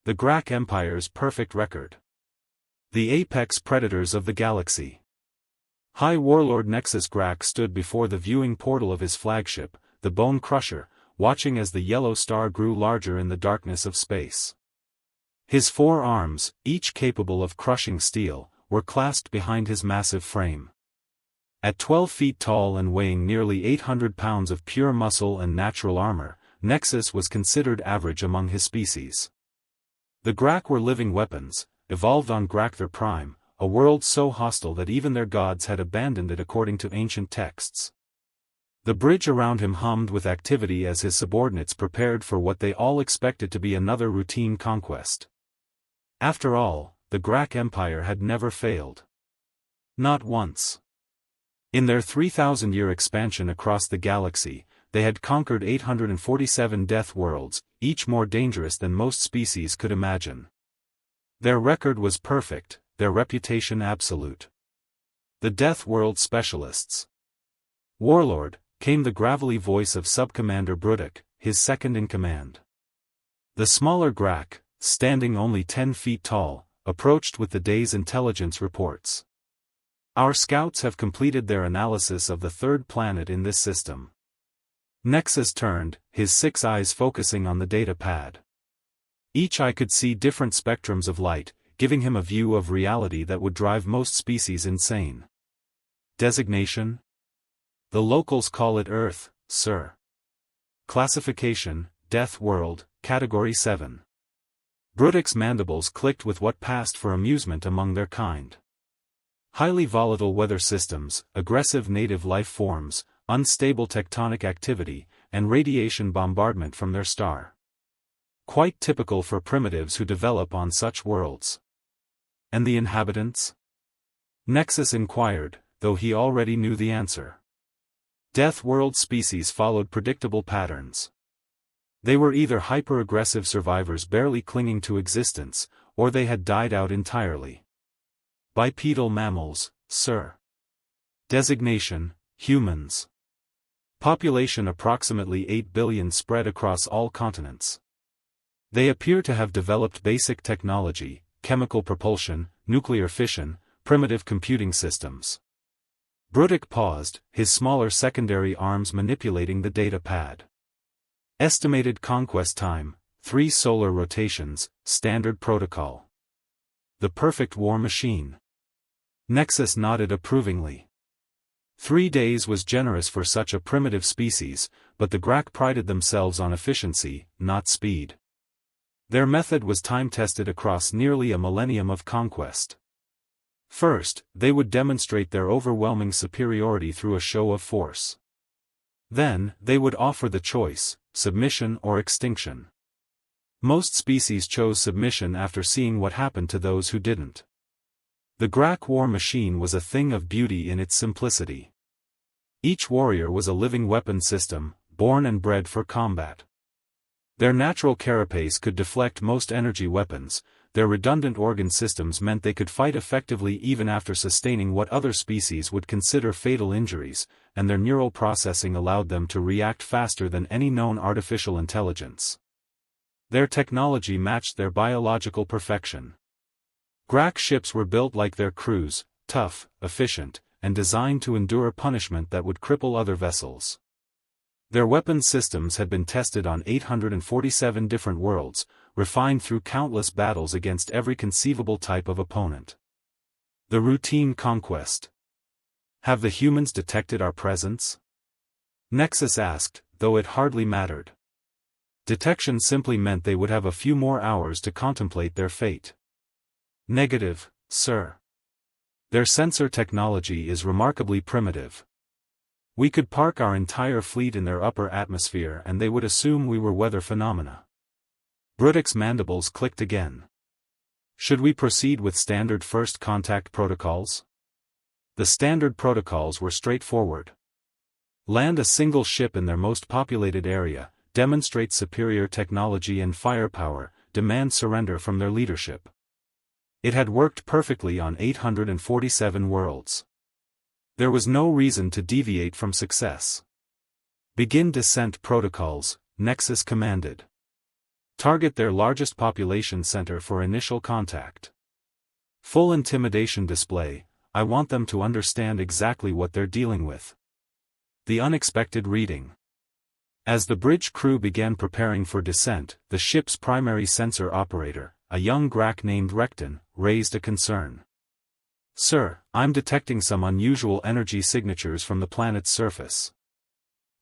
The Grak Empire's perfect record. The apex predators of the galaxy. High Warlord Nexus Grak stood before the viewing portal of his flagship, the Bone Crusher, watching as the yellow star grew larger in the darkness of space. His 4 arms, each capable of crushing steel, were clasped behind his massive frame. At 12 feet tall and weighing nearly 800 pounds of pure muscle and natural armor, Nexus was considered average among his species. The Grak were living weapons, evolved on Grakther Prime, a world so hostile that even their gods had abandoned it according to ancient texts. The bridge around him hummed with activity as his subordinates prepared for what they all expected to be another routine conquest. After all, the Grak Empire had never failed. Not once. In their 3,000-year expansion across the galaxy, they had conquered 847 death worlds, each more dangerous than most species could imagine. Their record was perfect, their reputation absolute. The Death World Specialists. Warlord, came the gravelly voice of Subcommander Brudok, his second-in-command. The smaller Grak, standing only 10 feet tall, approached with the day's intelligence reports. Our scouts have completed their analysis of the third planet in this system. Nexus turned, his 6 eyes focusing on the data pad. Each eye could see different spectrums of light, giving him a view of reality that would drive most species insane. Designation? The locals call it Earth, sir. Classification, Death World, Category 7. Brudok's mandibles clicked with what passed for amusement among their kind. Highly volatile weather systems, aggressive native life forms, unstable tectonic activity, and radiation bombardment from their star. Quite typical for primitives who develop on such worlds. And the inhabitants? Nexus inquired, though he already knew the answer. Death World species followed predictable patterns. They were either hyper-aggressive survivors barely clinging to existence, or they had died out entirely. Bipedal mammals, sir. Designation, humans. Population approximately 8 billion spread across all continents. They appear to have developed basic technology, chemical propulsion, nuclear fission, primitive computing systems. Brudok paused, his smaller secondary arms manipulating the data pad. Estimated conquest time, 3 solar rotations, standard protocol. The perfect war machine. Nexus nodded approvingly. 3 days was generous for such a primitive species, but the Grak prided themselves on efficiency, not speed. Their method was time-tested across nearly a millennium of conquest. First, they would demonstrate their overwhelming superiority through a show of force. Then, they would offer the choice, submission or extinction. Most species chose submission after seeing what happened to those who didn't. The Grak war machine was a thing of beauty in its simplicity. Each warrior was a living weapon system, born and bred for combat. Their natural carapace could deflect most energy weapons, their redundant organ systems meant they could fight effectively even after sustaining what other species would consider fatal injuries, and their neural processing allowed them to react faster than any known artificial intelligence. Their technology matched their biological perfection. Grak ships were built like their crews, tough, efficient, and designed to endure punishment that would cripple other vessels. Their weapon systems had been tested on 847 different worlds, refined through countless battles against every conceivable type of opponent. The routine conquest. Have the humans detected our presence? Nexus asked, though it hardly mattered. Detection simply meant they would have a few more hours to contemplate their fate. Negative, sir. Their sensor technology is remarkably primitive. We could park our entire fleet in their upper atmosphere and they would assume we were weather phenomena. Brudok's mandibles clicked again. Should we proceed with standard first contact protocols? The standard protocols were straightforward. Land a single ship in their most populated area, demonstrate superior technology and firepower, demand surrender from their leadership. It had worked perfectly on 847 worlds. There was no reason to deviate from success. Begin descent protocols, Nexus commanded. Target their largest population center for initial contact. Full intimidation display. I want them to understand exactly what they're dealing with. The unexpected reading. As the bridge crew began preparing for descent, the ship's primary sensor operator, a young Grak named Rekton, raised a concern. "Sir, I'm detecting some unusual energy signatures from the planet's surface."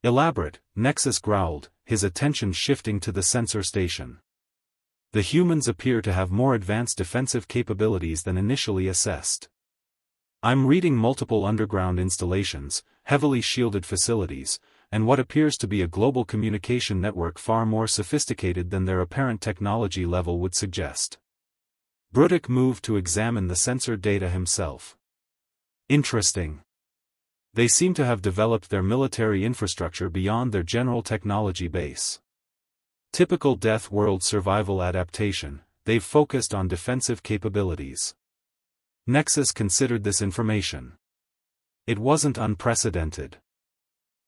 "Elaborate," Nexus growled, his attention shifting to the sensor station. "The humans appear to have more advanced defensive capabilities than initially assessed. I'm reading multiple underground installations, heavily shielded facilities, and what appears to be a global communication network far more sophisticated than their apparent technology level would suggest." Brutic moved to examine the sensor data himself. "Interesting. They seem to have developed their military infrastructure beyond their general technology base. Typical Death World survival adaptation, they've focused on defensive capabilities." Nexus considered this information. It wasn't unprecedented.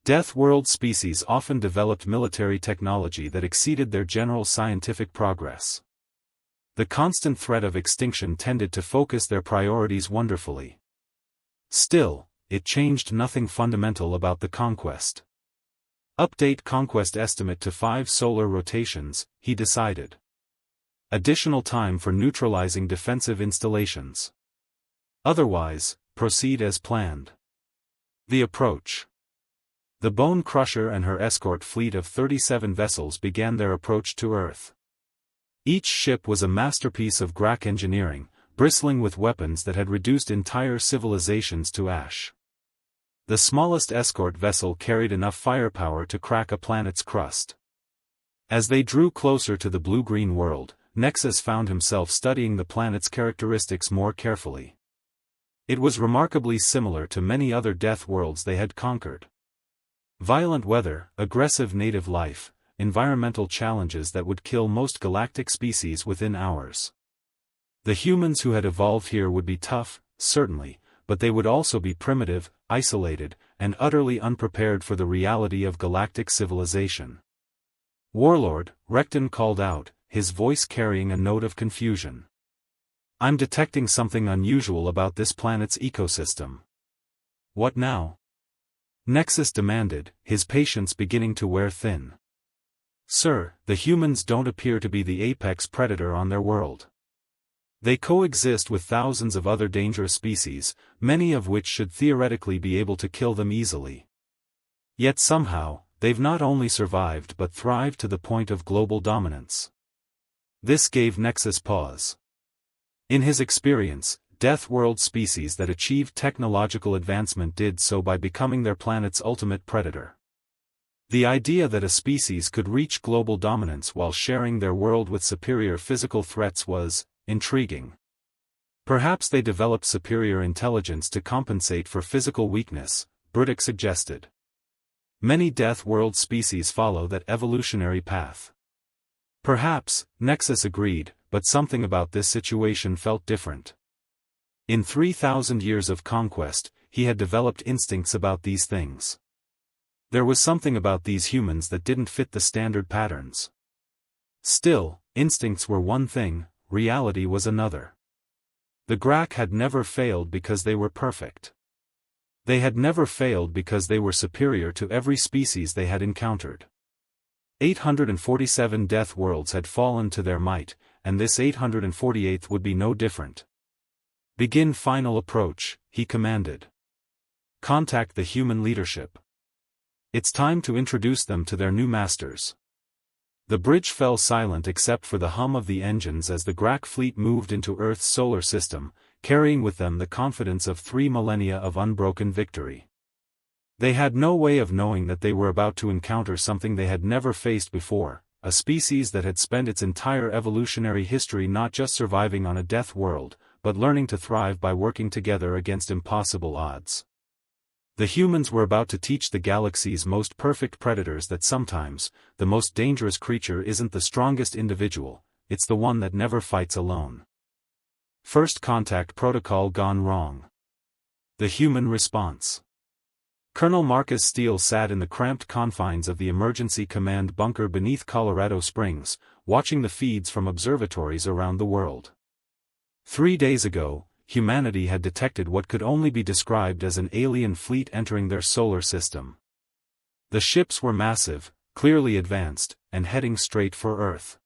Death World species often developed military technology that exceeded their general scientific progress. The constant threat of extinction tended to focus their priorities wonderfully. Still, it changed nothing fundamental about the conquest. Update conquest estimate to 5 solar rotations, he decided. Additional time for neutralizing defensive installations. Otherwise, proceed as planned. The approach. The Bone Crusher and her escort fleet of 37 vessels began their approach to Earth. Each ship was a masterpiece of Grak engineering, bristling with weapons that had reduced entire civilizations to ash. The smallest escort vessel carried enough firepower to crack a planet's crust. As they drew closer to the blue-green world, Nexus found himself studying the planet's characteristics more carefully. It was remarkably similar to many other death worlds they had conquered. Violent weather, aggressive native life, environmental challenges that would kill most galactic species within hours. The humans who had evolved here would be tough, certainly, but they would also be primitive, isolated, and utterly unprepared for the reality of galactic civilization. "Warlord," Rekton called out, his voice carrying a note of confusion. "I'm detecting something unusual about this planet's ecosystem." "What now?" Nexus demanded, his patience beginning to wear thin. "Sir, the humans don't appear to be the apex predator on their world. They coexist with thousands of other dangerous species, many of which should theoretically be able to kill them easily. Yet somehow, they've not only survived but thrived to the point of global dominance." This gave Nexus pause. In his experience, Death World species that achieved technological advancement did so by becoming their planet's ultimate predator. The idea that a species could reach global dominance while sharing their world with superior physical threats was intriguing. Perhaps they developed superior intelligence to compensate for physical weakness, Brutic suggested. Many Death World species follow that evolutionary path. Perhaps, Nexus agreed, but something about this situation felt different. In 3,000 years of conquest, he had developed instincts about these things. There was something about these humans that didn't fit the standard patterns. Still, instincts were one thing, reality was another. The Grak had never failed because they were perfect. They had never failed because they were superior to every species they had encountered. 847 death worlds had fallen to their might, and this 848th would be no different. "Begin final approach," he commanded. "Contact the human leadership. It's time to introduce them to their new masters." The bridge fell silent except for the hum of the engines as the Grak fleet moved into Earth's solar system, carrying with them the confidence of 3 millennia of unbroken victory. They had no way of knowing that they were about to encounter something they had never faced before, a species that had spent its entire evolutionary history not just surviving on a death world, but learning to thrive by working together against impossible odds. The humans were about to teach the galaxy's most perfect predators that sometimes, the most dangerous creature isn't the strongest individual, it's the one that never fights alone. First contact protocol gone wrong. The human response. Colonel Marcus Steele sat in the cramped confines of the emergency command bunker beneath Colorado Springs, watching the feeds from observatories around the world. 3 days ago, humanity had detected what could only be described as an alien fleet entering their solar system. The ships were massive, clearly advanced, and heading straight for Earth.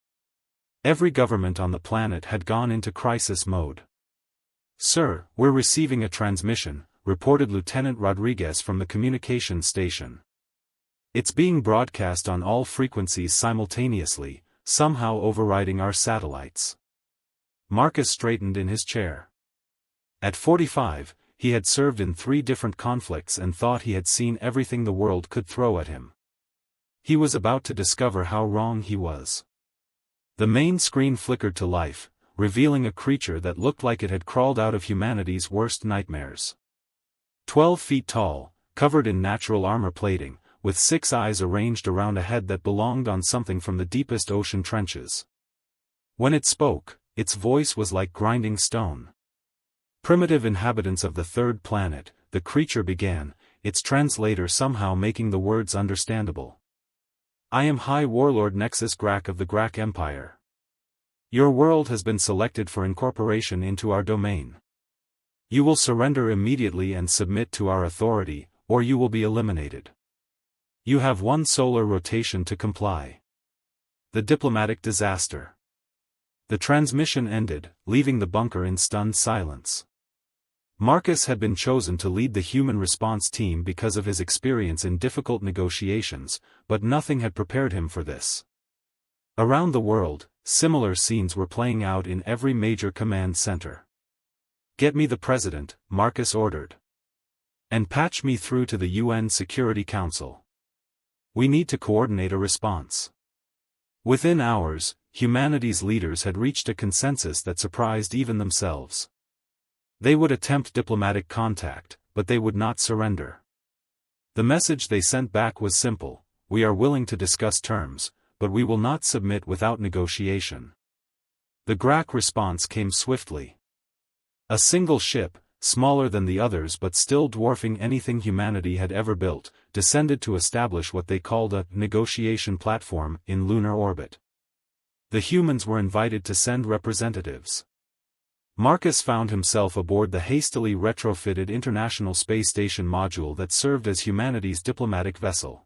Every government on the planet had gone into crisis mode. "Sir, we're receiving a transmission," reported Lieutenant Rodriguez from the communications station. "It's being broadcast on all frequencies simultaneously, somehow overriding our satellites." Marcus straightened in his chair. At 45, he had served in 3 different conflicts and thought he had seen everything the world could throw at him. He was about to discover how wrong he was. The main screen flickered to life, revealing a creature that looked like it had crawled out of humanity's worst nightmares. 12 feet tall, covered in natural armor plating, with 6 eyes arranged around a head that belonged on something from the deepest ocean trenches. When it spoke, its voice was like grinding stone. "Primitive inhabitants of the 3rd planet," the creature began, its translator somehow making the words understandable. "I am High Warlord Nexus Grak of the Grak Empire. Your world has been selected for incorporation into our domain. You will surrender immediately and submit to our authority, or you will be eliminated. You have 1 solar rotation to comply." The diplomatic disaster. The transmission ended, leaving the bunker in stunned silence. Marcus had been chosen to lead the human response team because of his experience in difficult negotiations, but nothing had prepared him for this. Around the world, similar scenes were playing out in every major command center. "Get me the president," Marcus ordered. "And patch me through to the UN Security Council. We need to coordinate a response." Within hours, humanity's leaders had reached a consensus that surprised even themselves. They would attempt diplomatic contact, but they would not surrender. The message they sent back was simple: "We are willing to discuss terms, but we will not submit without negotiation." The Grak response came swiftly. A single ship, smaller than the others but still dwarfing anything humanity had ever built, descended to establish what they called a negotiation platform in lunar orbit. The humans were invited to send representatives. Marcus found himself aboard the hastily retrofitted International Space Station module that served as humanity's diplomatic vessel.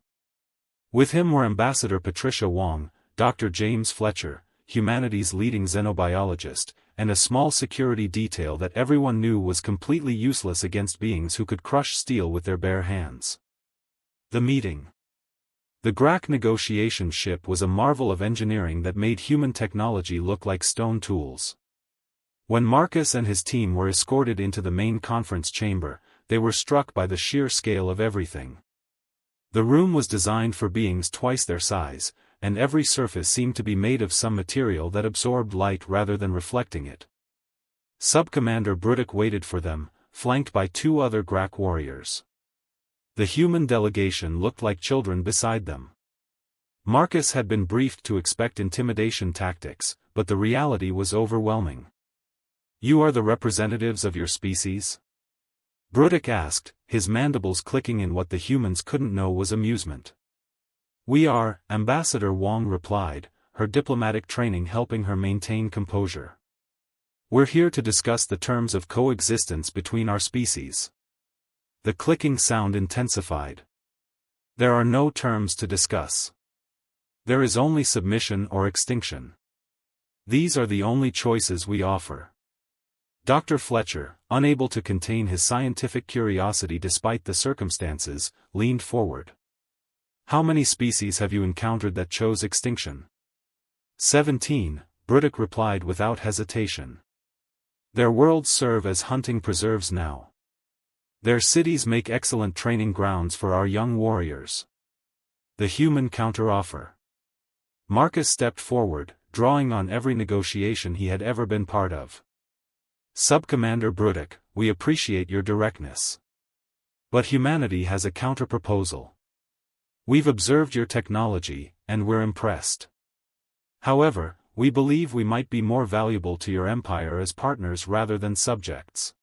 With him were Ambassador Patricia Wong, Dr. James Fletcher, humanity's leading xenobiologist, and a small security detail that everyone knew was completely useless against beings who could crush steel with their bare hands. The meeting. The Grak negotiation ship was a marvel of engineering that made human technology look like stone tools. When Marcus and his team were escorted into the main conference chamber, they were struck by the sheer scale of everything. The room was designed for beings twice their size, and every surface seemed to be made of some material that absorbed light rather than reflecting it. Sub-Commander Bruddock waited for them, flanked by 2 other Grak warriors. The human delegation looked like children beside them. Marcus had been briefed to expect intimidation tactics, but the reality was overwhelming. "You are the representatives of your species?" Bruddock asked, his mandibles clicking in what the humans couldn't know was amusement. "We are," Ambassador Wong replied, her diplomatic training helping her maintain composure. "We're here to discuss the terms of coexistence between our species." The clicking sound intensified. "There are no terms to discuss. There is only submission or extinction. These are the only choices we offer." Dr. Fletcher, unable to contain his scientific curiosity despite the circumstances, leaned forward. "How many species have you encountered that chose extinction?" 17, Bruddock replied without hesitation. "Their worlds serve as hunting preserves now. Their cities make excellent training grounds for our young warriors." The human counteroffer. Marcus stepped forward, drawing on every negotiation he had ever been part of. "Sub-Commander Bruddock, we appreciate your directness. But humanity has a counter-proposal. We've observed your technology, and we're impressed. However, we believe we might be more valuable to your empire as partners rather than subjects."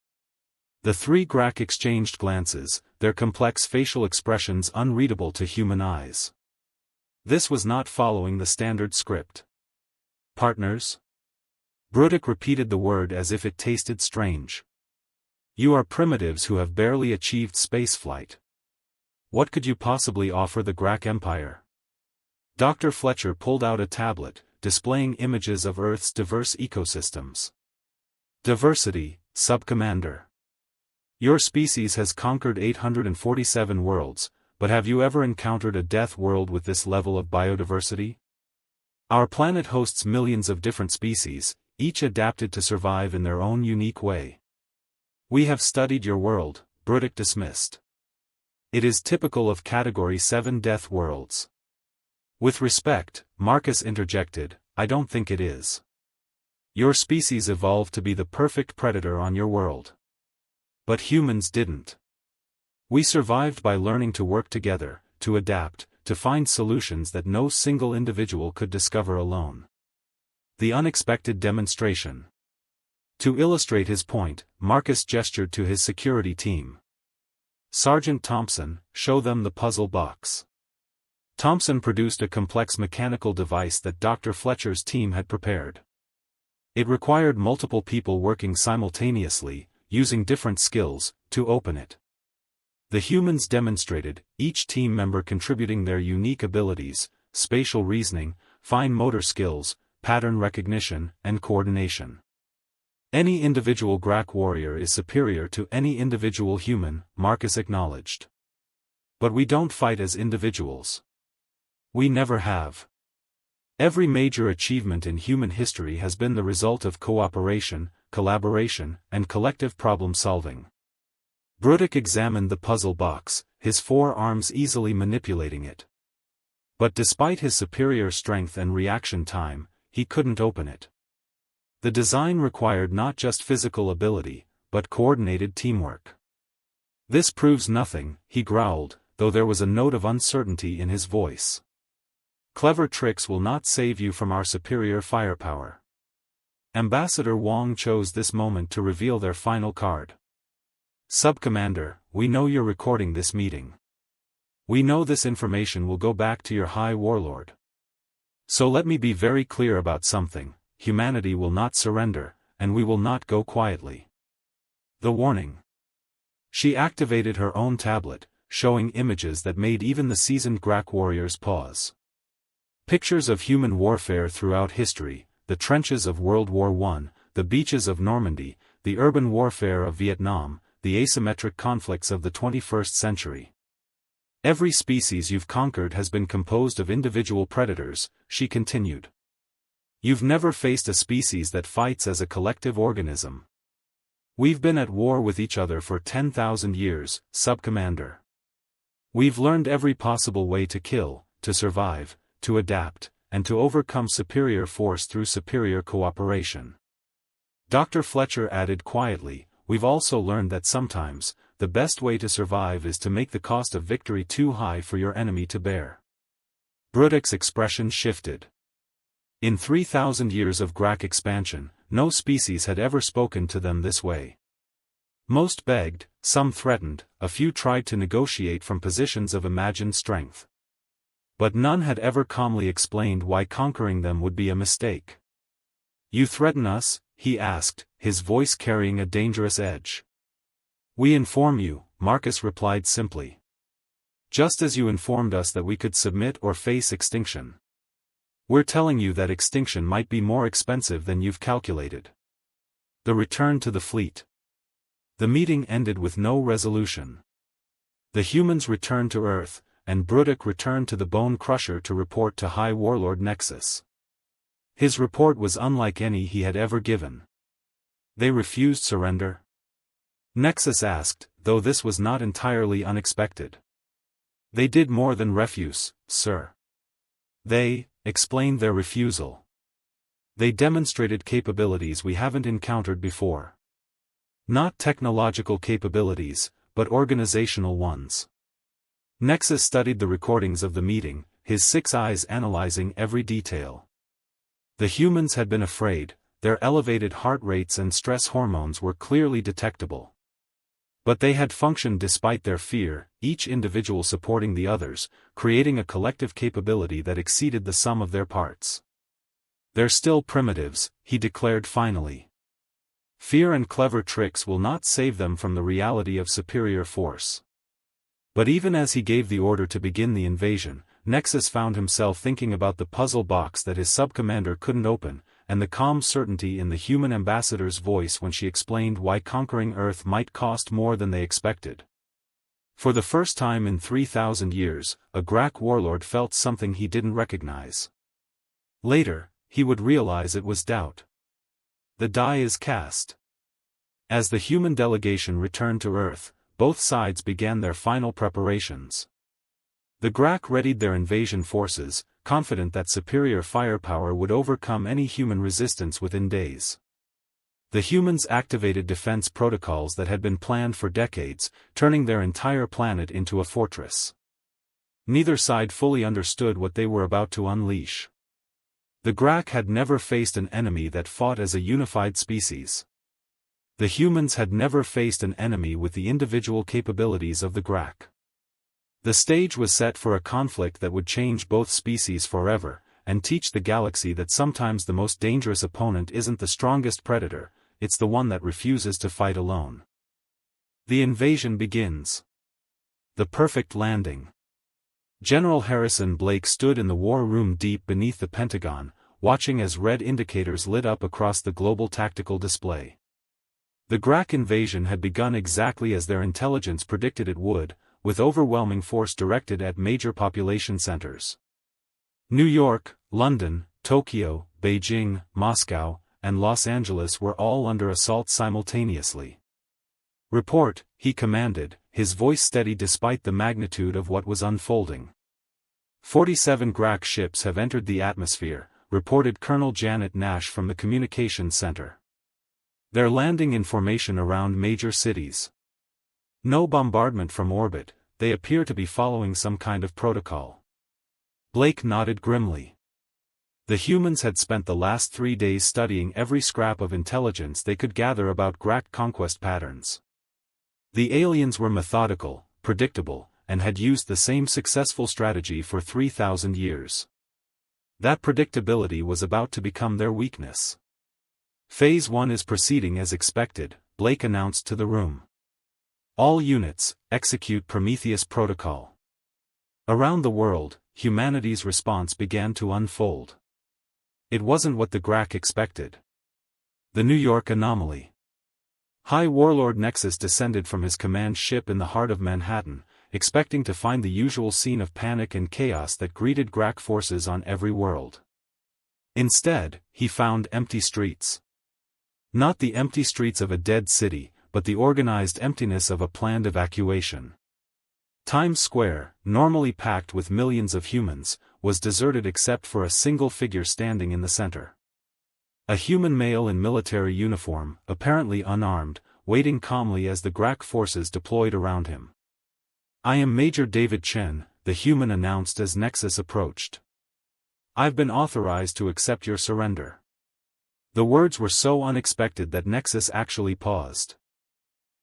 The 3 Grak exchanged glances, their complex facial expressions unreadable to human eyes. This was not following the standard script. Partners? Brutic repeated the word as if it tasted strange. You are primitives who have barely achieved spaceflight. What could you possibly offer the Grak Empire? Dr. Fletcher pulled out a tablet, displaying images of Earth's diverse ecosystems. Diversity, Subcommander. Your species has conquered 847 worlds, but have you ever encountered a death world with this level of biodiversity? Our planet hosts millions of different species, each adapted to survive in their own unique way. We have studied your world, Brutic dismissed. It is typical of Category 7 death worlds. With respect, Marcus interjected, I don't think it is. Your species evolved to be the perfect predator on your world. But humans didn't. We survived by learning to work together, to adapt, to find solutions that no single individual could discover alone. The unexpected demonstration. To illustrate his point, Marcus gestured to his security team. Sergeant Thompson, show them the puzzle box. Thompson produced a complex mechanical device that Dr. Fletcher's team had prepared. It required multiple people working simultaneously, using different skills, to open it. The humans demonstrated, each team member contributing their unique abilities, spatial reasoning, fine motor skills, pattern recognition, and coordination. Any individual Grak warrior is superior to any individual human, Marcus acknowledged. But we don't fight as individuals. We never have. Every major achievement in human history has been the result of cooperation, collaboration, and collective problem-solving. Brutic examined the puzzle box, his 4 arms easily manipulating it. But despite his superior strength and reaction time, he couldn't open it. The design required not just physical ability, but coordinated teamwork. This proves nothing, he growled, though there was a note of uncertainty in his voice. Clever tricks will not save you from our superior firepower. Ambassador Wong chose this moment to reveal their final card. Subcommander, we know you're recording this meeting. We know this information will go back to your High Warlord. So let me be very clear about something, humanity will not surrender, and we will not go quietly. The warning. She activated her own tablet, showing images that made even the seasoned Grak warriors pause. Pictures of human warfare throughout history, the trenches of World War I, the beaches of Normandy, the urban warfare of Vietnam, the asymmetric conflicts of the 21st century. Every species you've conquered has been composed of individual predators, she continued. You've never faced a species that fights as a collective organism. We've been at war with each other for 10,000 years, Subcommander. We've learned every possible way to kill, to survive, to adapt, and to overcome superior force through superior cooperation. Dr. Fletcher added quietly, we've also learned that sometimes, the best way to survive is to make the cost of victory too high for your enemy to bear. Brutic's expression shifted. In 3,000 years of Grak expansion, no species had ever spoken to them this way. Most begged, some threatened, a few tried to negotiate from positions of imagined strength. But none had ever calmly explained why conquering them would be a mistake. You threaten us? He asked, his voice carrying a dangerous edge. We inform you, Marcus replied simply. Just as you informed us that we could submit or face extinction. We're telling you that extinction might be more expensive than you've calculated. The return to the fleet. The meeting ended with no resolution. The humans returned to Earth, and Brutic returned to the Bone Crusher to report to High Warlord Nexus. His report was unlike any he had ever given. They refused surrender? Nexus asked, though this was not entirely unexpected. They did more than refuse, sir. They explained their refusal. They demonstrated capabilities we haven't encountered before. Not technological capabilities, but organizational ones. Nexus studied the recordings of the meeting, his 6 eyes analyzing every detail. The humans had been afraid, their elevated heart rates and stress hormones were clearly detectable. But they had functioned despite their fear, each individual supporting the others, creating a collective capability that exceeded the sum of their parts. "They're still primitives," he declared finally. "Fear and clever tricks will not save them from the reality of superior force." But even as he gave the order to begin the invasion, Nexus found himself thinking about the puzzle box that his sub-commander couldn't open, and the calm certainty in the human ambassador's voice when she explained why conquering Earth might cost more than they expected. For the first time in 3,000 years, a Grak warlord felt something he didn't recognize. Later, he would realize it was doubt. The die is cast. As the human delegation returned to Earth, both sides began their final preparations. The Grak readied their invasion forces, confident that superior firepower would overcome any human resistance within days. The humans activated defense protocols that had been planned for decades, turning their entire planet into a fortress. Neither side fully understood what they were about to unleash. The Grak had never faced an enemy that fought as a unified species. The humans had never faced an enemy with the individual capabilities of the Grak. The stage was set for a conflict that would change both species forever, and teach the galaxy that sometimes the most dangerous opponent isn't the strongest predator, it's the one that refuses to fight alone. The invasion begins. The perfect landing. General Harrison Blake stood in the war room deep beneath the Pentagon, watching as red indicators lit up across the global tactical display. The Grak invasion had begun exactly as their intelligence predicted it would, with overwhelming force directed at major population centers. New York, London, Tokyo, Beijing, Moscow, and Los Angeles were all under assault simultaneously. "Report," he commanded, his voice steady despite the magnitude of what was unfolding. 47 Grak ships have entered the atmosphere, reported Colonel Janet Nash from the communications center. They're landing in formation around major cities. No bombardment from orbit, they appear to be following some kind of protocol. Blake nodded grimly. The humans had spent the last 3 days studying every scrap of intelligence they could gather about Grak conquest patterns. The aliens were methodical, predictable, and had used the same successful strategy for 3,000 years. That predictability was about to become their weakness. Phase 1 is proceeding as expected, Blake announced to the room. All units, execute Prometheus Protocol. Around the world, humanity's response began to unfold. It wasn't what the Grak expected. The New York anomaly. High Warlord Nexus descended from his command ship in the heart of Manhattan, expecting to find the usual scene of panic and chaos that greeted Grak forces on every world. Instead, he found empty streets. Not the empty streets of a dead city, but the organized emptiness of a planned evacuation. Times Square, normally packed with millions of humans, was deserted except for a single figure standing in the center. A human male in military uniform, apparently unarmed, waiting calmly as the Grak forces deployed around him. "I am Major David Chen," the human announced as Nexus approached. "I've been authorized to accept your surrender." The words were so unexpected that Nexus actually paused.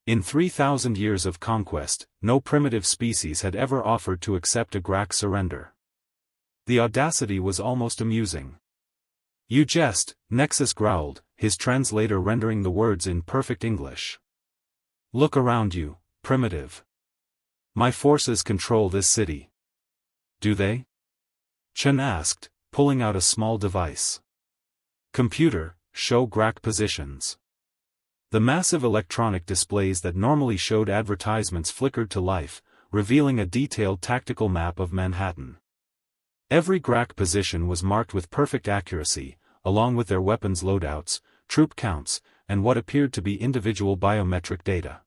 In 3,000 years of conquest, no primitive species had ever offered to accept a Grak surrender. The audacity was almost amusing. "You jest," Nexus growled, his translator rendering the words in perfect English. "Look around you, primitive. My forces control this city." "Do they?" Chen asked, pulling out a small device. "Computer, show Grak positions." The massive electronic displays that normally showed advertisements flickered to life, revealing a detailed tactical map of Manhattan. Every Grak position was marked with perfect accuracy, along with their weapons loadouts, troop counts, and what appeared to be individual biometric data.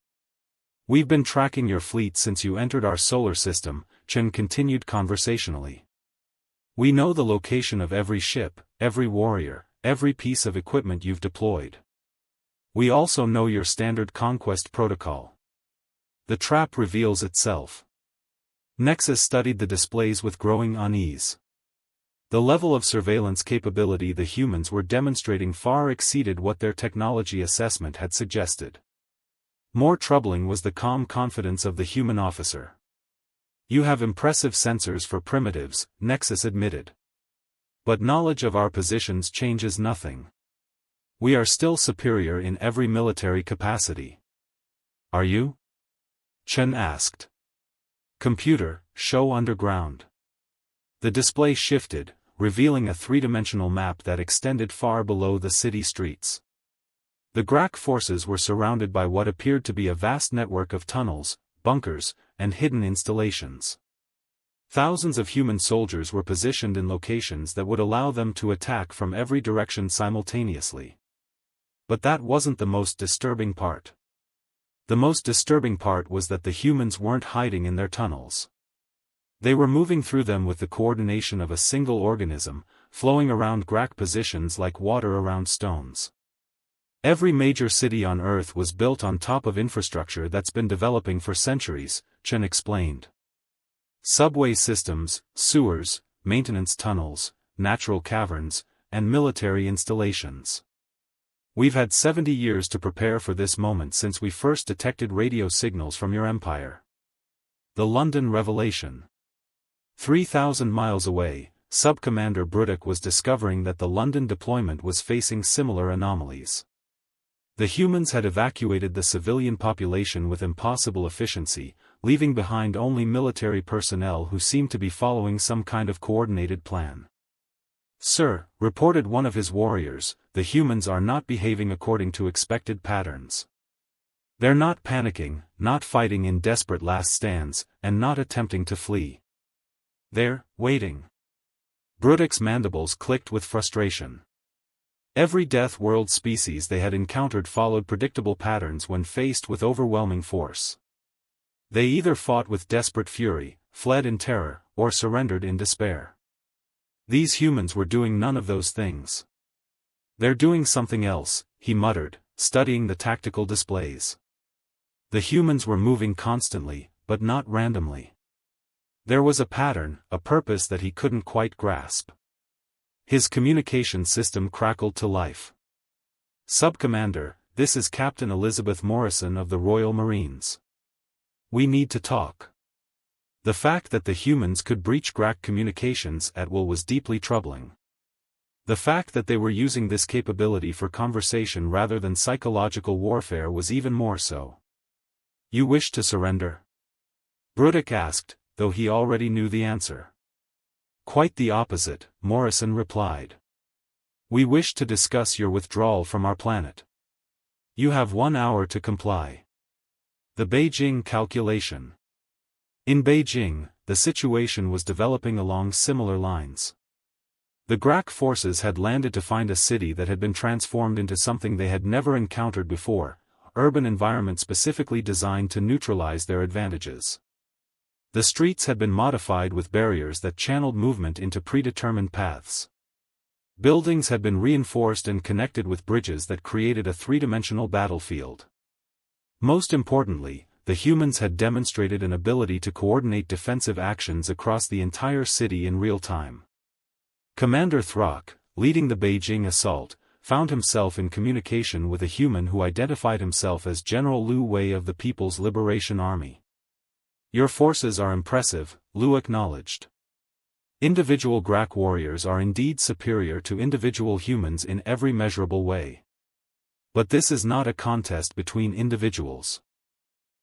"We've been tracking your fleet since you entered our solar system," Chen continued conversationally. "We know the location of every ship, every warrior, every piece of equipment you've deployed. We also know your standard conquest protocol." The trap reveals itself. Nexus studied the displays with growing unease. The level of surveillance capability the humans were demonstrating far exceeded what their technology assessment had suggested. More troubling was the calm confidence of the human officer. "You have impressive sensors for primitives," Nexus admitted. But knowledge of our positions changes nothing. We are still superior in every military capacity. Are you? Chen asked. Computer, show underground. The display shifted, revealing a three-dimensional map that extended far below the city streets. The Grak forces were surrounded by what appeared to be a vast network of tunnels, bunkers, and hidden installations. Thousands of human soldiers were positioned in locations that would allow them to attack from every direction simultaneously. But that wasn't the most disturbing part. The most disturbing part was that the humans weren't hiding in their tunnels. They were moving through them with the coordination of a single organism, flowing around Grak positions like water around stones. Every major city on Earth was built on top of infrastructure that's been developing for centuries, Chen explained. Subway systems, sewers, maintenance tunnels, natural caverns, and military installations. We've had 70 years to prepare for this moment since we first detected radio signals from your empire. The London Revelation. 3,000 miles away, Sub-Commander Bruddock was discovering that the London deployment was facing similar anomalies. The humans had evacuated the civilian population with impossible efficiency, leaving behind only military personnel who seemed to be following some kind of coordinated plan. Sir, reported one of his warriors, the humans are not behaving according to expected patterns. They're not panicking, not fighting in desperate last stands, and not attempting to flee. They're waiting. Bruddock's mandibles clicked with frustration. Every Death World species they had encountered followed predictable patterns when faced with overwhelming force. They either fought with desperate fury, fled in terror, or surrendered in despair. These humans were doing none of those things. They're doing something else, he muttered, studying the tactical displays. The humans were moving constantly, but not randomly. There was a pattern, a purpose that he couldn't quite grasp. His communication system crackled to life. Sub-Commander, this is Captain Elizabeth Morrison of the Royal Marines. We need to talk. The fact that the humans could breach Grak communications at will was deeply troubling. The fact that they were using this capability for conversation rather than psychological warfare was even more so. You wish to surrender? Bruddock asked, though he already knew the answer. Quite the opposite, Morrison replied. We wish to discuss your withdrawal from our planet. You have 1 hour to comply. The Beijing calculation. In Beijing, the situation was developing along similar lines. The Grak forces had landed to find a city that had been transformed into something they had never encountered before, urban environment specifically designed to neutralize their advantages. The streets had been modified with barriers that channeled movement into predetermined paths. Buildings had been reinforced and connected with bridges that created a three-dimensional battlefield. Most importantly, the humans had demonstrated an ability to coordinate defensive actions across the entire city in real time. Commander Throck, leading the Beijing assault, found himself in communication with a human who identified himself as General Liu Wei of the People's Liberation Army. Your forces are impressive, Liu acknowledged. Individual Grak warriors are indeed superior to individual humans in every measurable way. But this is not a contest between individuals.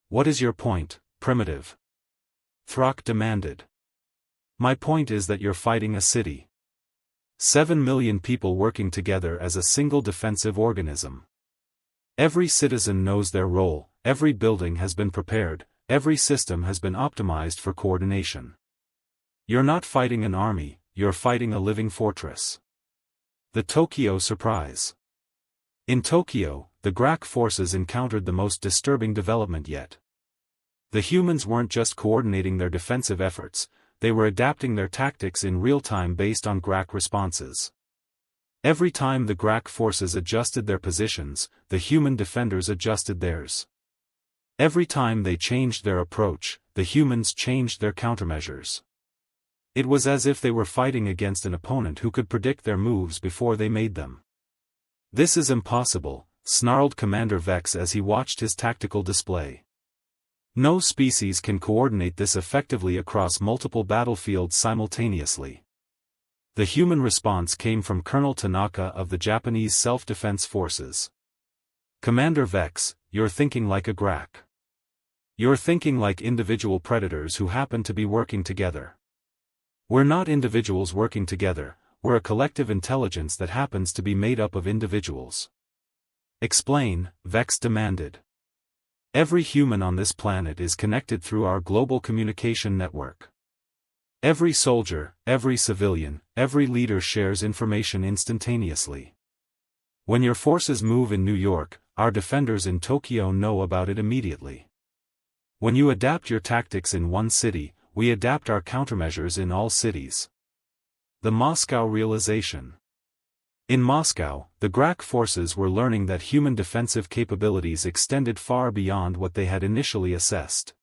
What is your point, primitive? Throck demanded. My point is that you're fighting a city. 7 million people working together as a single defensive organism. Every citizen knows their role, every building has been prepared, every system has been optimized for coordination. You're not fighting an army, you're fighting a living fortress. The Tokyo surprise. In Tokyo, the Grak forces encountered the most disturbing development yet. The humans weren't just coordinating their defensive efforts, they were adapting their tactics in real time based on Grak responses. Every time the Grak forces adjusted their positions, the human defenders adjusted theirs. Every time they changed their approach, the humans changed their countermeasures. It was as if they were fighting against an opponent who could predict their moves before they made them. This is impossible, snarled Commander Vex as he watched his tactical display. No species can coordinate this effectively across multiple battlefields simultaneously. The human response came from Colonel Tanaka of the Japanese Self-Defense Forces. Commander Vex, you're thinking like a Grak. You're thinking like individual predators who happen to be working together. We're not individuals working together, we're a collective intelligence that happens to be made up of individuals. Explain, Vex demanded. Every human on this planet is connected through our global communication network. Every soldier, every civilian, every leader shares information instantaneously. When your forces move in New York, our defenders in Tokyo know about it immediately. When you adapt your tactics in one city, we adapt our countermeasures in all cities. The Moscow realization. In Moscow, the Grak forces were learning that human defensive capabilities extended far beyond what they had initially assessed.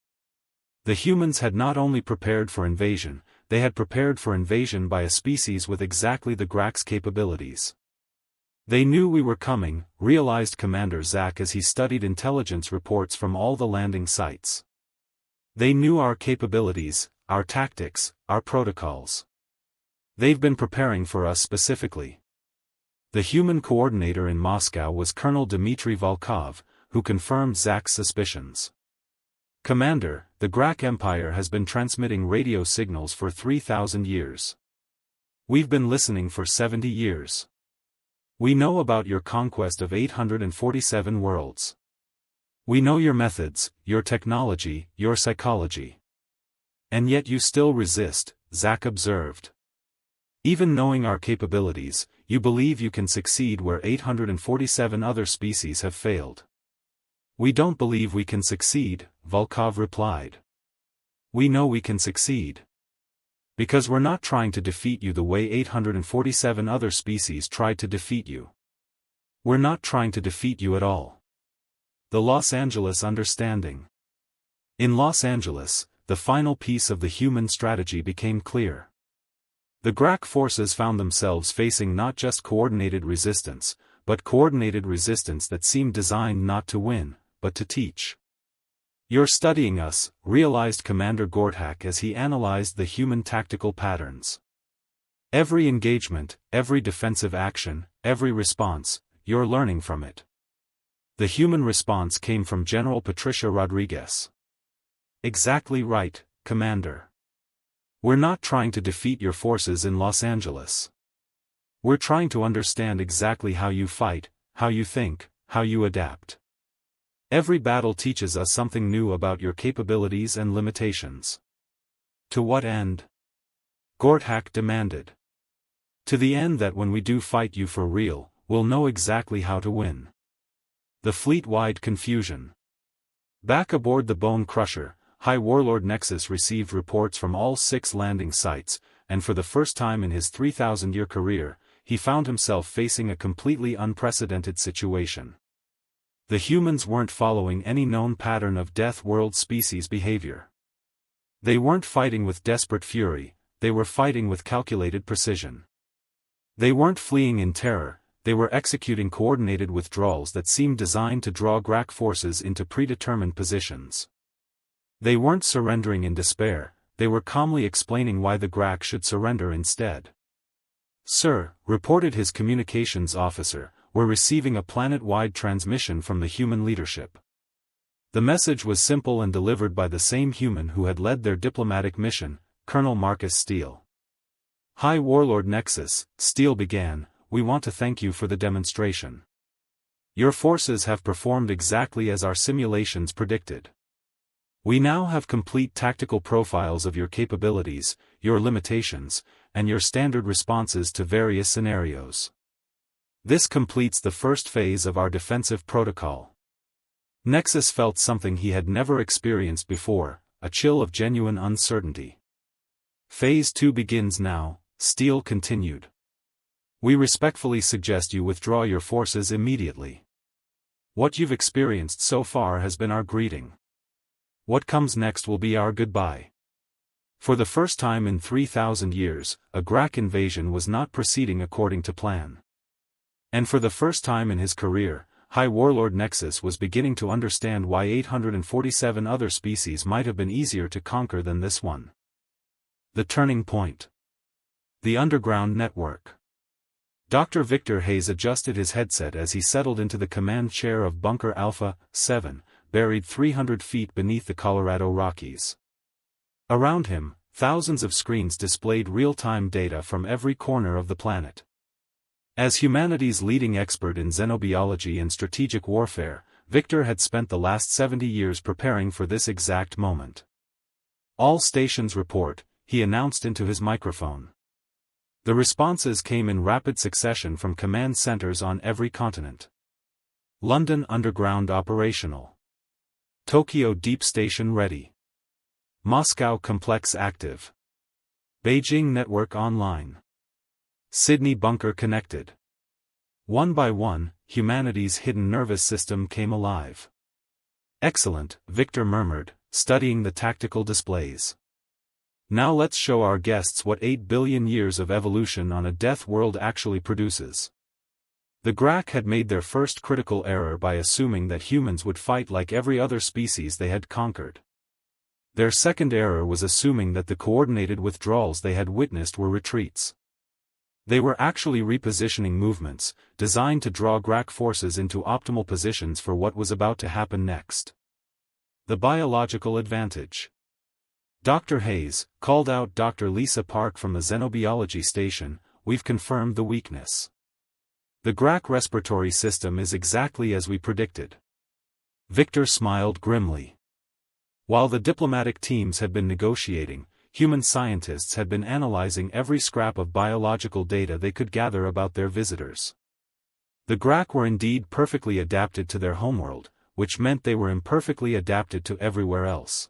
The humans had not only prepared for invasion, they had prepared for invasion by a species with exactly the Grak's capabilities. They knew we were coming, realized Commander Zack as he studied intelligence reports from all the landing sites. They knew our capabilities, our tactics, our protocols. They've been preparing for us specifically. The human coordinator in Moscow was Colonel Dmitry Volkov, who confirmed Zack's suspicions. Commander, the Grak Empire has been transmitting radio signals for 3,000 years. We've been listening for 70 years. We know about your conquest of 847 worlds. We know your methods, your technology, your psychology. And yet you still resist, Zack observed. Even knowing our capabilities, you believe you can succeed where 847 other species have failed. We don't believe we can succeed, Volkov replied. We know we can succeed. Because we're not trying to defeat you the way 847 other species tried to defeat you. We're not trying to defeat you at all. The Los Angeles understanding. In Los Angeles, the final piece of the human strategy became clear. The Grak forces found themselves facing not just coordinated resistance, but coordinated resistance that seemed designed not to win, but to teach. You're studying us, realized Commander Gorthak as he analyzed the human tactical patterns. Every engagement, every defensive action, every response, you're learning from it. The human response came from General Patricia Rodriguez. Exactly right, Commander. We're not trying to defeat your forces in Los Angeles. We're trying to understand exactly how you fight, how you think, how you adapt. Every battle teaches us something new about your capabilities and limitations. To what end? Gorthak demanded. To the end that when we do fight you for real, we'll know exactly how to win. The fleet-wide confusion. Back aboard the Bone Crusher, High Warlord Nexus received reports from all 6 landing sites, and for the first time in his 3,000-year career, he found himself facing a completely unprecedented situation. The humans weren't following any known pattern of Death World species behavior. They weren't fighting with desperate fury, they were fighting with calculated precision. They weren't fleeing in terror, they were executing coordinated withdrawals that seemed designed to draw Grak forces into predetermined positions. They weren't surrendering in despair, they were calmly explaining why the Grak should surrender instead. Sir, reported his communications officer, we're receiving a planet-wide transmission from the human leadership. The message was simple and delivered by the same human who had led their diplomatic mission, Colonel Marcus Steele. High Warlord Nexus, Steele began, we want to thank you for the demonstration. Your forces have performed exactly as our simulations predicted. We now have complete tactical profiles of your capabilities, your limitations, and your standard responses to various scenarios. This completes the first phase of our defensive protocol. Nexus felt something he had never experienced before, a chill of genuine uncertainty. Phase 2 begins now, Steele continued. We respectfully suggest you withdraw your forces immediately. What you've experienced so far has been our greeting. What comes next will be our goodbye. For the first time in 3,000 years, a Grak invasion was not proceeding according to plan. And for the first time in his career, High Warlord Nexus was beginning to understand why 847 other species might have been easier to conquer than this one. The turning point. The underground network. Dr. Victor Hayes adjusted his headset as he settled into the command chair of Bunker Alpha 7, buried 300 feet beneath the Colorado Rockies. Around him, thousands of screens displayed real-time data from every corner of the planet. As humanity's leading expert in xenobiology and strategic warfare, Victor had spent the last 70 years preparing for this exact moment. "All stations report," he announced into his microphone. The responses came in rapid succession from command centers on every continent. London Underground operational. Tokyo Deep Station ready. Moscow Complex active. Beijing Network online. Sydney Bunker connected. One by one, humanity's hidden nervous system came alive. "Excellent," Victor murmured, studying the tactical displays. "Now let's show our guests what 8 billion years of evolution on a death world actually produces." The Grak had made their first critical error by assuming that humans would fight like every other species they had conquered. Their second error was assuming that the coordinated withdrawals they had witnessed were retreats. They were actually repositioning movements, designed to draw Grak forces into optimal positions for what was about to happen next. The biological advantage. "Dr. Hayes," called out Dr. Lisa Park from the xenobiology station, "we've confirmed the weakness. The Grak respiratory system is exactly as we predicted." Victor smiled grimly. While the diplomatic teams had been negotiating, human scientists had been analyzing every scrap of biological data they could gather about their visitors. The Grak were indeed perfectly adapted to their homeworld, which meant they were imperfectly adapted to everywhere else.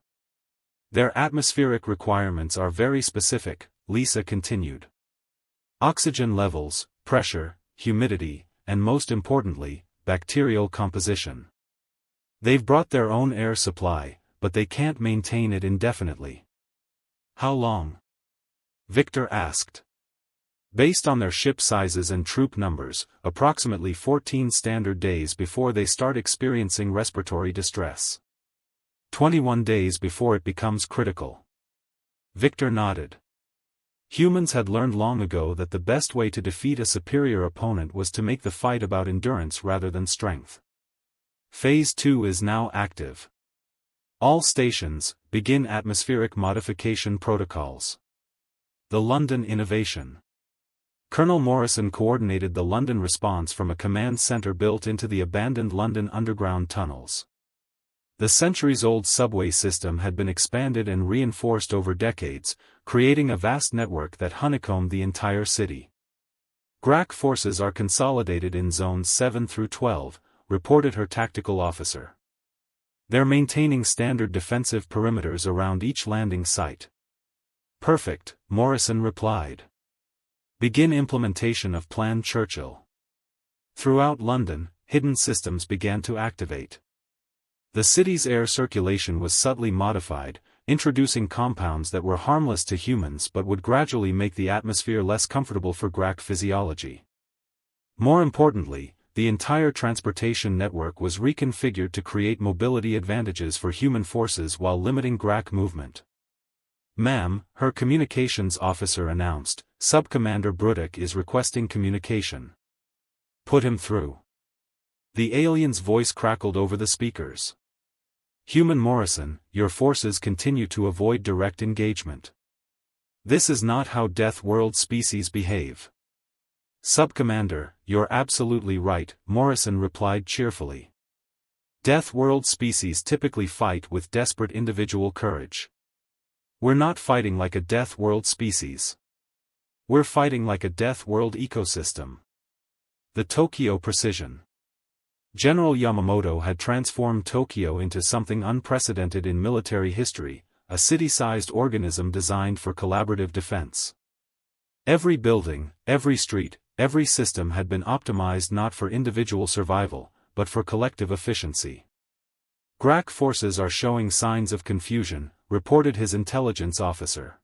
"Their atmospheric requirements are very specific," Lisa continued. "Oxygen levels, pressure, humidity, and most importantly, bacterial composition. They've brought their own air supply, but they can't maintain it indefinitely." "How long?" Victor asked. "Based on their ship sizes and troop numbers, approximately 14 standard days before they start experiencing respiratory distress. 21 days before it becomes critical." Victor nodded. Humans had learned long ago that the best way to defeat a superior opponent was to make the fight about endurance rather than strength. Phase 2 is now active. "All stations, begin atmospheric modification protocols." The London innovation. Colonel Morrison coordinated the London response from a command center built into the abandoned London Underground tunnels. The centuries-old subway system had been expanded and reinforced over decades, creating a vast network that honeycombed the entire city. "Grak forces are consolidated in zones 7 through 12, reported her tactical officer. "They're maintaining standard defensive perimeters around each landing site." "Perfect," Morrison replied. "Begin implementation of Plan Churchill." Throughout London, hidden systems began to activate. The city's air circulation was subtly modified, introducing compounds that were harmless to humans but would gradually make the atmosphere less comfortable for Grak physiology. More importantly, the entire transportation network was reconfigured to create mobility advantages for human forces while limiting Grak movement. "Ma'am," her communications officer announced, "Subcommander Brudek is requesting communication." "Put him through." The alien's voice crackled over the speakers. "Human Morrison, your forces continue to avoid direct engagement. This is not how Death World species behave." "Subcommander, you're absolutely right," Morrison replied cheerfully. "Death World species typically fight with desperate individual courage. We're not fighting like a Death World species. We're fighting like a Death World ecosystem." The Tokyo precision. General Yamamoto had transformed Tokyo into something unprecedented in military history, a city-sized organism designed for collaborative defense. Every building, every street, every system had been optimized not for individual survival, but for collective efficiency. "Grak forces are showing signs of confusion," reported his intelligence officer.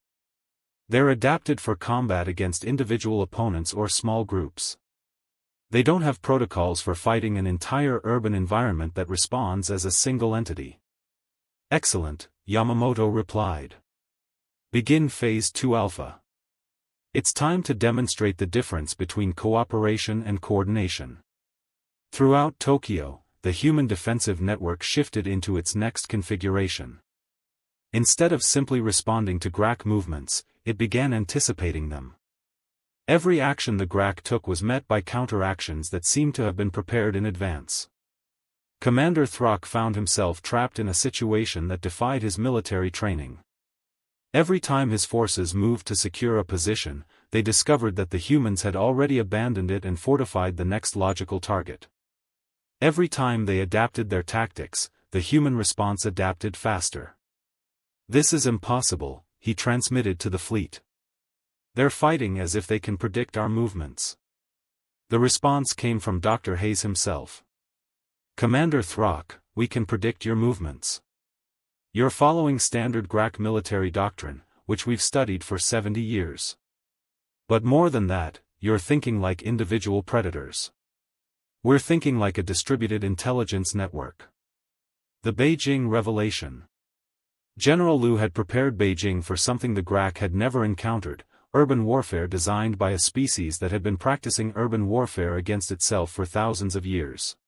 "They're adapted for combat against individual opponents or small groups. They don't have protocols for fighting an entire urban environment that responds as a single entity." "Excellent," Yamamoto replied. "Begin Phase 2 Alpha." It's time to demonstrate the difference between cooperation and coordination. Throughout Tokyo, the human defensive network shifted into its next configuration. Instead of simply responding to GRAC movements, it began anticipating them. Every action the GRAC took was met by counteractions that seemed to have been prepared in advance. Commander Throck found himself trapped in a situation that defied his military training. Every time his forces moved to secure a position, they discovered that the humans had already abandoned it and fortified the next logical target. Every time they adapted their tactics, the human response adapted faster. "This is impossible," he transmitted to the fleet. "They're fighting as if they can predict our movements." The response came from Dr. Hayes himself. "Commander Throck, we can predict your movements. You're following standard GRAC military doctrine, which we've studied for 70 years. But more than that, you're thinking like individual predators. We're thinking like a distributed intelligence network." The Beijing Revelation. General Liu had prepared Beijing for something the GRAC had never encountered: urban warfare designed by a species that had been practicing urban warfare against itself for thousands of years.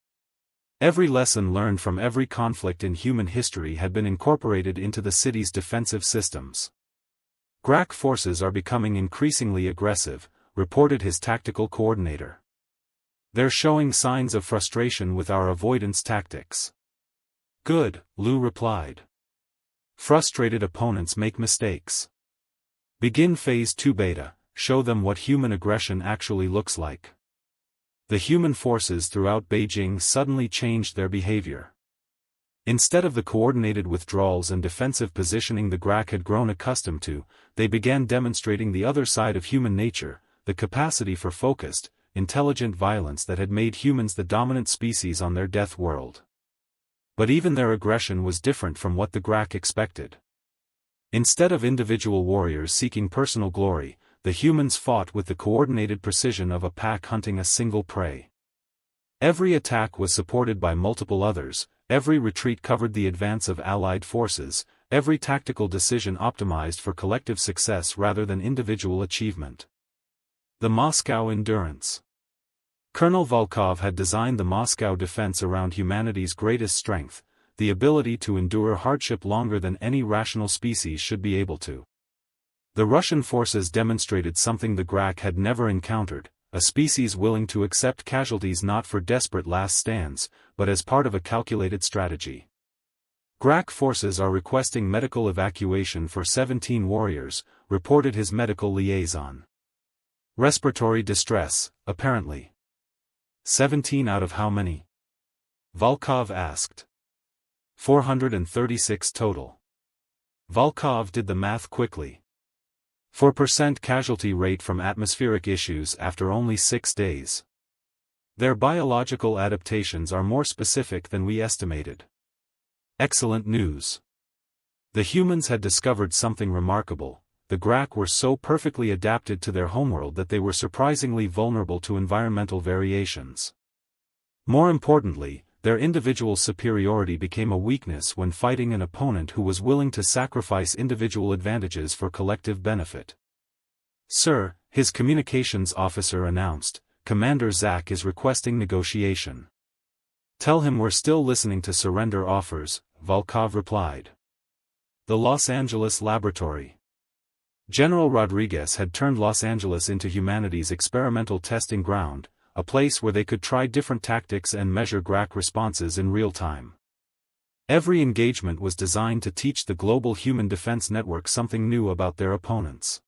Every lesson learned from every conflict in human history had been incorporated into the city's defensive systems. "GRAC forces are becoming increasingly aggressive," reported his tactical coordinator. "They're showing signs of frustration with our avoidance tactics." "Good," Liu replied. "Frustrated opponents make mistakes. Begin Phase 2 Beta, show them what human aggression actually looks like." The human forces throughout Beijing suddenly changed their behavior. Instead of the coordinated withdrawals and defensive positioning the GRAC had grown accustomed to, they began demonstrating the other side of human nature, the capacity for focused, intelligent violence that had made humans the dominant species on their death world. But even their aggression was different from what the GRAC expected. Instead of individual warriors seeking personal glory, the humans fought with the coordinated precision of a pack hunting a single prey. Every attack was supported by multiple others, every retreat covered the advance of allied forces, every tactical decision optimized for collective success rather than individual achievement. The Moscow Endurance. Colonel Volkov had designed the Moscow defense around humanity's greatest strength, the ability to endure hardship longer than any rational species should be able to. The Russian forces demonstrated something the GRAC had never encountered: a species willing to accept casualties not for desperate last stands, but as part of a calculated strategy. "GRAC forces are requesting medical evacuation for 17 warriors," reported his medical liaison. "Respiratory distress, apparently." 17 out of how many?" Volkov asked. 436 total. Volkov did the math quickly. 4% casualty rate from atmospheric issues after only 6 days. Their biological adaptations are more specific than we estimated. Excellent news. The humans had discovered something remarkable: the GRAC were so perfectly adapted to their homeworld that they were surprisingly vulnerable to environmental variations. More importantly, their individual superiority became a weakness when fighting an opponent who was willing to sacrifice individual advantages for collective benefit. "Sir," his communications officer announced, "Commander Zak is requesting negotiation." "Tell him we're still listening to surrender offers," Volkov replied. The Los Angeles Laboratory. General Rodriguez had turned Los Angeles into humanity's experimental testing ground, a place where they could try different tactics and measure GRAC responses in real time. Every engagement was designed to teach the global human defense network something new about their opponents.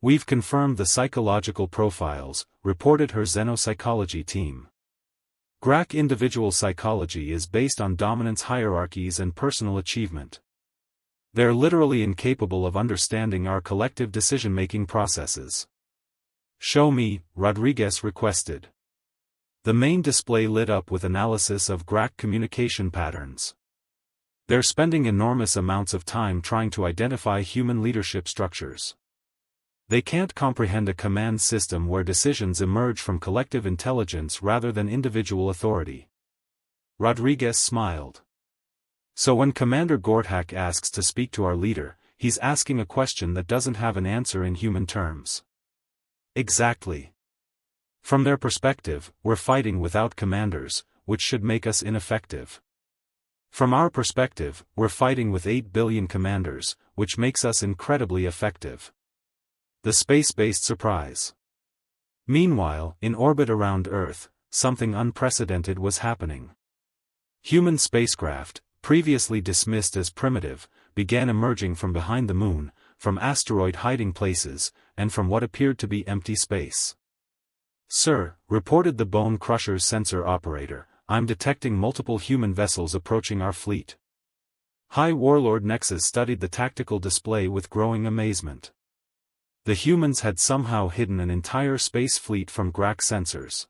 "We've confirmed the psychological profiles," reported her xenopsychology team. GRAC individual psychology is based on dominance hierarchies and personal achievement. They're literally incapable of understanding our collective decision-making processes. "Show me," Rodriguez requested. The main display lit up with analysis of GRAC communication patterns. "They're spending enormous amounts of time trying to identify human leadership structures. They can't comprehend a command system where decisions emerge from collective intelligence rather than individual authority." Rodriguez smiled. "So when Commander Gorthak asks to speak to our leader, he's asking a question that doesn't have an answer in human terms. Exactly. From their perspective, we're fighting without commanders, which should make us ineffective. From our perspective, we're fighting with 8 billion commanders, which makes us incredibly effective. The space-based surprise. Meanwhile, in orbit around Earth, something unprecedented was happening. Human spacecraft, previously dismissed as primitive, began emerging from behind the moon, from asteroid hiding places, and from what appeared to be empty space. "Sir," reported the Bone Crusher's sensor operator, "I'm detecting multiple human vessels approaching our fleet." High Warlord Nexus studied the tactical display with growing amazement. The humans had somehow hidden an entire space fleet from GRAC sensors.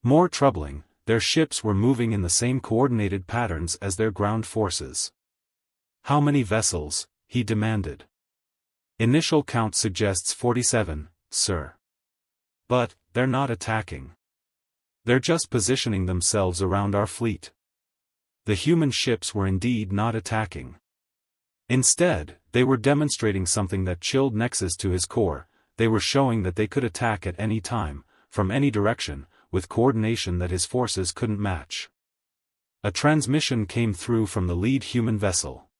More troubling, their ships were moving in the same coordinated patterns as their ground forces. "How many vessels?" he demanded. "Initial count suggests 47, sir." "But, they're not attacking. They're just positioning themselves around our fleet." The human ships were indeed not attacking. Instead, they were demonstrating something that chilled Nexus to his core. They were showing that they could attack at any time, from any direction, with coordination that his forces couldn't match. A transmission came through from the lead human vessel.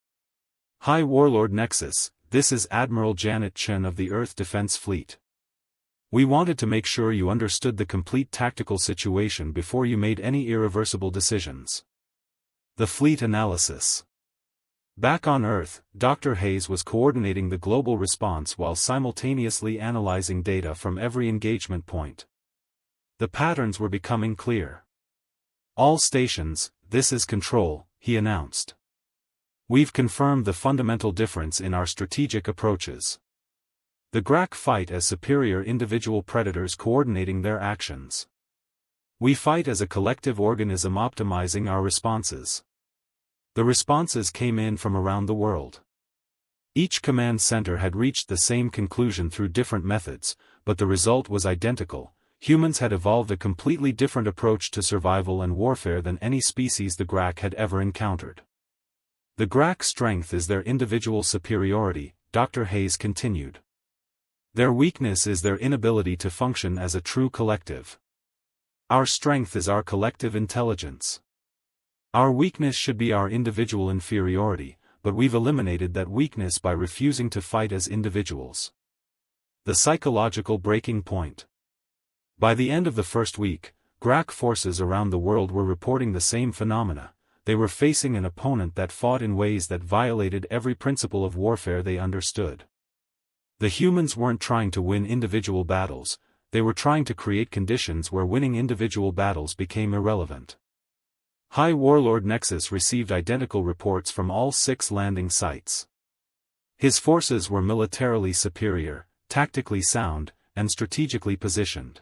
"High Warlord Nexus, this is Admiral Janet Chen of the Earth Defense Fleet. We wanted to make sure you understood the complete tactical situation before you made any irreversible decisions." The fleet analysis. Back on Earth, Dr. Hayes was coordinating the global response while simultaneously analyzing data from every engagement point. The patterns were becoming clear. "All stations, this is Control," he announced. "We've confirmed the fundamental difference in our strategic approaches. The GRAC fight as superior individual predators coordinating their actions. We fight as a collective organism optimizing our responses." The responses came in from around the world. Each command center had reached the same conclusion through different methods, but the result was identical. Humans had evolved a completely different approach to survival and warfare than any species the GRAC had ever encountered. "The GRAC's strength is their individual superiority," Dr. Hayes continued. "Their weakness is their inability to function as a true collective. Our strength is our collective intelligence. Our weakness should be our individual inferiority, but we've eliminated that weakness by refusing to fight as individuals." The psychological breaking point. By the end of the first week, GRAC forces around the world were reporting the same phenomena. They were facing an opponent that fought in ways that violated every principle of warfare they understood. The humans weren't trying to win individual battles, they were trying to create conditions where winning individual battles became irrelevant. High Warlord Nexus received identical reports from all 6 landing sites. His forces were militarily superior, tactically sound, and strategically positioned.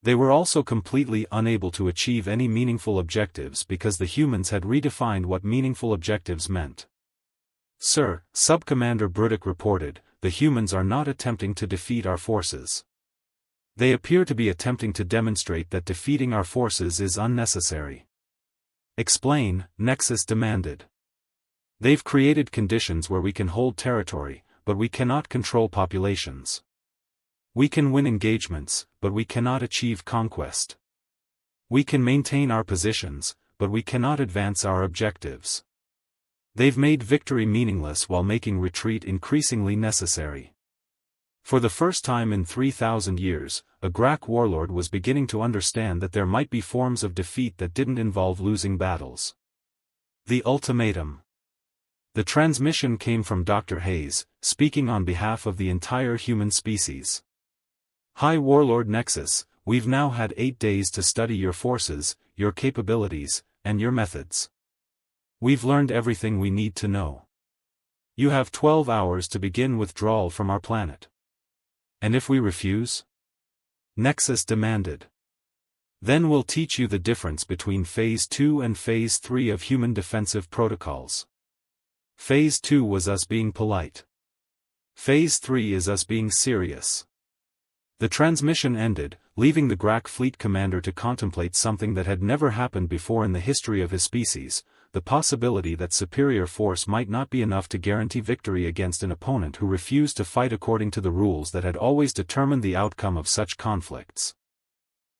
They were also completely unable to achieve any meaningful objectives because the humans had redefined what meaningful objectives meant. "Sir," Subcommander Burdick reported, "the humans are not attempting to defeat our forces. They appear to be attempting to demonstrate that defeating our forces is unnecessary." "Explain," Nexus demanded. "They've created conditions where we can hold territory, but we cannot control populations. We can win engagements, but we cannot achieve conquest. We can maintain our positions, but we cannot advance our objectives. They've made victory meaningless while making retreat increasingly necessary." For the first time in 3,000 years, a GRAC warlord was beginning to understand that there might be forms of defeat that didn't involve losing battles. The ultimatum. The transmission came from Dr. Hayes, speaking on behalf of the entire human species. "High Warlord Nexus, we've now had 8 days to study your forces, your capabilities, and your methods. We've learned everything we need to know. You have 12 hours to begin withdrawal from our planet." "And if we refuse?" Nexus demanded. "Then we'll teach you the difference between Phase 2 and Phase 3 of human defensive protocols. Phase 2 was us being polite. Phase 3 is us being serious." The transmission ended, leaving the Grak fleet commander to contemplate something that had never happened before in the history of his species, the possibility that superior force might not be enough to guarantee victory against an opponent who refused to fight according to the rules that had always determined the outcome of such conflicts.